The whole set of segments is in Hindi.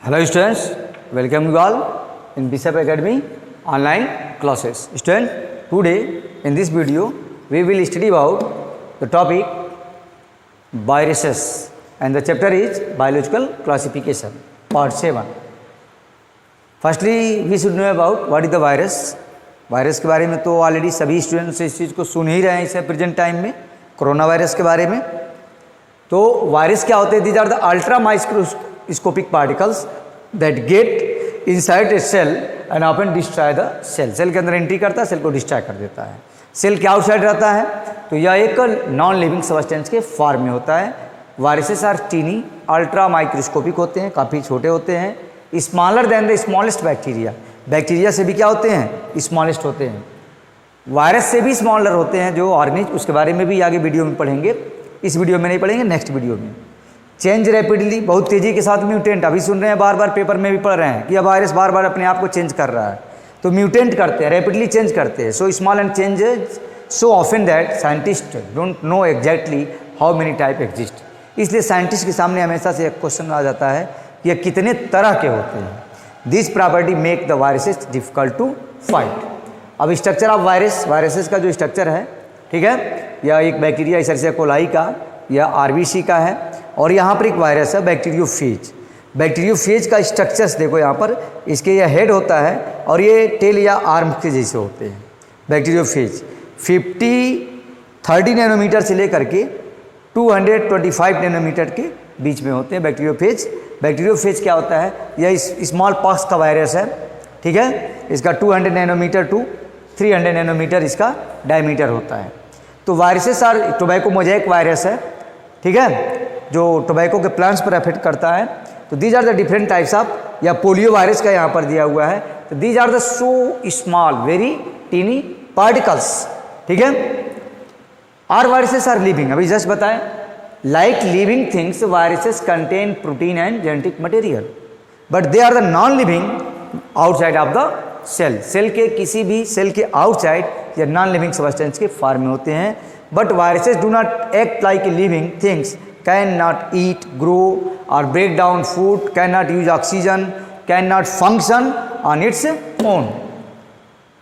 Hello students, welcome you all in Bishop Academy online classes. Students, today in this video we will study about the topic viruses and the chapter is biological classification part 7. Firstly we should know about what is the virus. Virus के बारे में तो ऑलरेडी सभी स्टूडेंट्स इस चीज़ को सुन ही रहे हैं इसे प्रेजेंट टाइम में, कोरोना वायरस के बारे में। तो वायरस क्या होते हैं? These are the ultra microscopic particles that get inside a cell and often destroy the cell. Cell के अंदर एंट्री करता है, सेल को डिस्ट्रॉय कर देता है। सेल के आउटसाइड रहता है तो यह एक नॉन लिविंग सब्सटेंस के फॉर्म में होता है। Viruses are tiny, ultra microscopic होते हैं, काफ़ी छोटे होते हैं, smaller than the smallest bacteria. Bacteria से भी क्या होते हैं? स्मॉलेस्ट होते हैं। वायरस से भी स्मॉलर होते हैं जो ऑर्गेनिज, उसके बारे में भी आगे वीडियो में पढ़ेंगे। इस वीडियो में नहीं पढ़ेंगे, नेक्स्ट वीडियो में। चेंज रैपिडली, बहुत तेज़ी के साथ म्यूटेंट, अभी सुन रहे हैं, बार बार पेपर में भी पढ़ रहे हैं कि अब वायरस बार बार अपने आप को चेंज कर रहा है। तो म्यूटेंट करते हैं, रैपिडली चेंज करते हैं। So small and changes so often that scientist don't know exactly how many type exist. इसलिए साइंटिस्ट के सामने हमेशा से एक क्वेश्चन आ जाता है कि यह कितने तरह के होते हैं। This property make the viruses difficult to fight. अब स्ट्रक्चर ऑफ वायरसेस का जो स्ट्रक्चर है, ठीक है, यह एक बैक्टीरिया इसेरिया कोलाई का या आरबीसी का है, और यहाँ पर एक वायरस है बैक्टीरियोफेज। बैक्टीरियोफेज का स्ट्रक्चर्स देखो यहाँ पर, इसके यह हेड होता है और ये टेल या आर्म के जैसे होते हैं। बैक्टीरियोफेज 30 नैनोमीटर से लेकर के 225 नैनोमीटर के बीच में होते हैं बैक्टीरियोफेज। बैक्टीरियोफेज क्या होता है? यह स्मॉल पॉक्स का वायरस है, ठीक है। इसका 200 नैनोमीटर टू 300 नैनोमीटर इसका डायमीटर होता है। तो viruses are tobacco mosaic virus है, ठीक है, जो टोबैको के प्लांट्स पर अफेक्ट करता है। तो these are the different types of, या पोलियो वायरस का यहाँ पर दिया हुआ है। तो these are the so small very tiny particles, ठीक है। आर वायरसेस आर लिविंग, अभी जस्ट बताएं। Like living things, viruses contain protein and genetic material, but they are the non-living outside of the cell. Cell के किसी भी सेल के आउटसाइड या नॉन लिविंग सब्सटेंस के फॉर्म में होते हैं। But viruses do not act like living things, can not eat, grow और break down food, can not use oxygen, can not function on its own,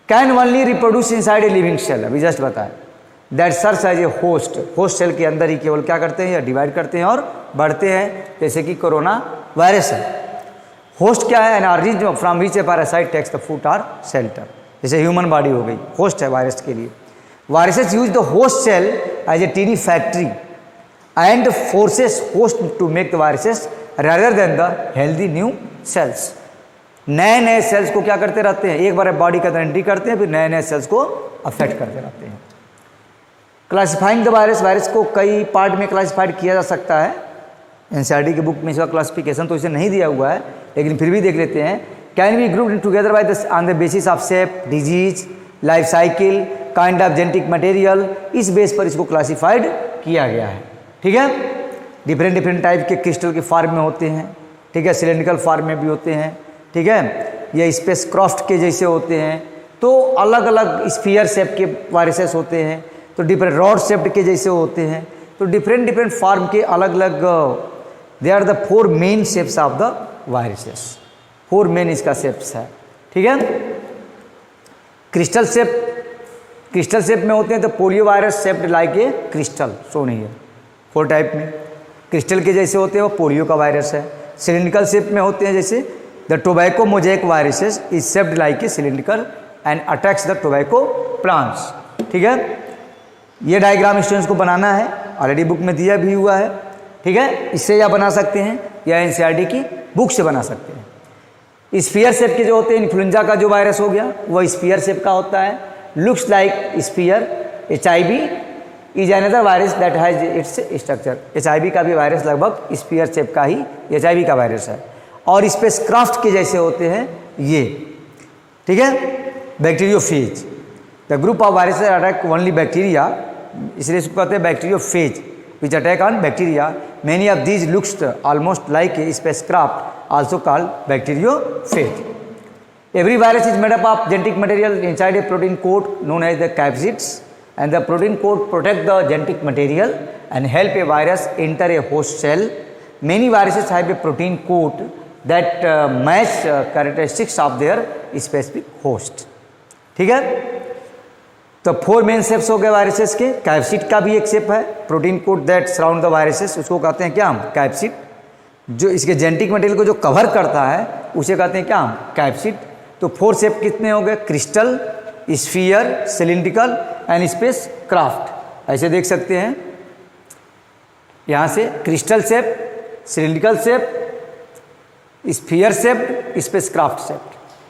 can only reproduce inside a living cell. अभी जस्ट बताएं। That search as a host, host cell के अंदर ही केवल क्या करते हैं? या डिवाइड करते हैं और बढ़ते हैं, जैसे कि कोरोना वायरस है। होस्ट क्या है? An organism from which a parasite takes the food और शेल्टर। जैसे ह्यूमन बॉडी हो गई, होस्ट है वायरस के लिए। Viruses use the host cell as a tiny factory and forces host to make the viruses rather than the healthy new cells. नए नए सेल्स को क्या करते रहते हैं? एक बार बॉडी के अंदर एंट्री करते हैं, फिर नए नए सेल्स को अफेक्ट करते रहते हैं। क्लासिफाइंग द वायरस, वायरस को कई पार्ट में क्लासिफाइड किया जा सकता है। एनसीईआरटी की बुक में इसका क्लासिफिकेशन तो इसे नहीं दिया हुआ है, लेकिन फिर भी देख लेते हैं। Can be grouped together by the on the basis of shape, disease, life cycle, kind of genetic material. इस बेस पर इसको क्लासिफाइड किया गया है, ठीक है। डिफरेंट डिफरेंट टाइप के क्रिस्टल के फॉर्म में होते हैं, ठीक है, सिलेंड्रिकल फॉर्म में भी होते हैं, ठीक है, ये स्पेस क्राफ्ट के जैसे होते हैं। तो अलग अलग स्फीयर शेप के वायरसेस होते हैं, तो डिफरेंट रॉड शेप्ड के जैसे होते हैं। तो डिफरेंट डिफरेंट फॉर्म के अलग अलग, they are the 4 main shapes of the viruses. 4 main इसका शेप्स है, ठीक है। क्रिस्टल शेप में होते हैं तो polio virus shaped like a crystal, so नहीं है। 4 टाइप में क्रिस्टल के जैसे होते हैं, वो पोलियो का वायरस है। सिलिंड्रिकल शेप में होते हैं, जैसे the tobacco mosaic viruses is shaped like A cylindrical and attacks the tobacco plants, ठीक है। ये डायग्राम स्टूडेंट्स को बनाना है, ऑलरेडी बुक में दिया भी हुआ है, ठीक है। इससे या बना सकते हैं या एनसीईआरटी की बुक से बना सकते हैं। स्फीयर शेप के जो होते हैं, इन्फ्लुएंजा का जो वायरस हो गया वो स्फीयर शेप का होता है, looks like sphere. HIV is another virus that has its structure. HIV का भी वायरस लगभग स्फीयर शेप का ही HIV का वायरस है, और स्पेस क्राफ्ट के जैसे होते हैं ये, ठीक है। Bacteriophage, the group of viruses attack only bacteria, इसलिए इसको कहते हैं bacteriophage, which attack on bacteria. Many of these looks almost like a spacecraft, also called bacteriophage. Every virus is made up of genetic material inside a protein coat known as the capsids, and the protein coat protect the genetic material and help a virus enter a host cell. Many viruses have a protein coat that match characteristics of their specific host. ठीक है, तो 4 मेन शेप्स हो गए वायरसेस के। कैप्सिड का भी एक शेप है, protein coat that surround the viruses, उसको कहते हैं क्या हम, कैप्सिड। जो इसके जेनेटिक मटेरियल को जो कवर करता है उसे कहते हैं क्या हम, कैप्सिड। तो 4 शेप कितने हो गए, crystal, sphere, cylindrical and space craft. ऐसे देख सकते हैं यहाँ से, crystal shape, cylindrical shape, sphere shape, space craft shape.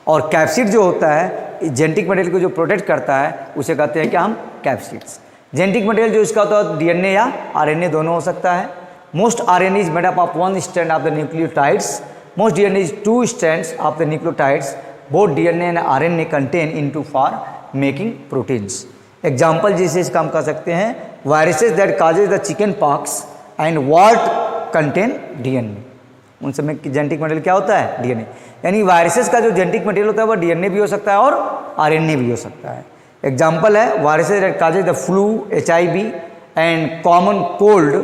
और कैप्सिड जो होता है जेनेटिक मटेरियल को जो प्रोटेक्ट करता है उसे कहते हैं क्या हम, कैप्सिड्स। जेनेटिक मटेरियल जो इसका होता है डीएनए या आरएनए दोनों हो सकता है। Most RNA is made up of 1 strand of the nucleotides, most DNA is 2 strands of the nucleotides, both DNA and RNA contain into for making proteins. Example जैसे इसका हम कह सकते हैं, viruses that causes the chicken pox and what contain DNA. उन सब में जेनेटिक मटेरियल क्या होता है, डीएनए। यानी वायरसेस का जो जेनेटिक मटेरियल होता है वो डीएनए भी हो सकता है और आरएनए भी हो सकता है। एग्जाम्पल है, viruses that causes the flu, HIV and common cold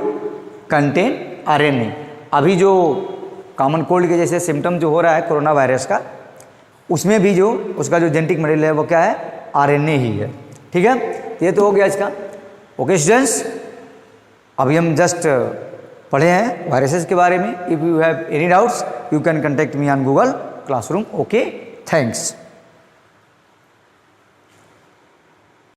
contain RNA. अभी जो कॉमन कोल्ड के जैसे सिम्टम जो हो रहा है कोरोना वायरस का, उसमें भी जो उसका जो जेनेटिक मटेरियल है वो क्या है, आरएनए ही है। ठीक है, ये तो हो गया इसका। ओके स्टूडेंट्स, अभी हम जस्ट पढ़े हैं वायरसेस के बारे में। If you have any doubts you can contact me on Google classroom. Okay, thanks.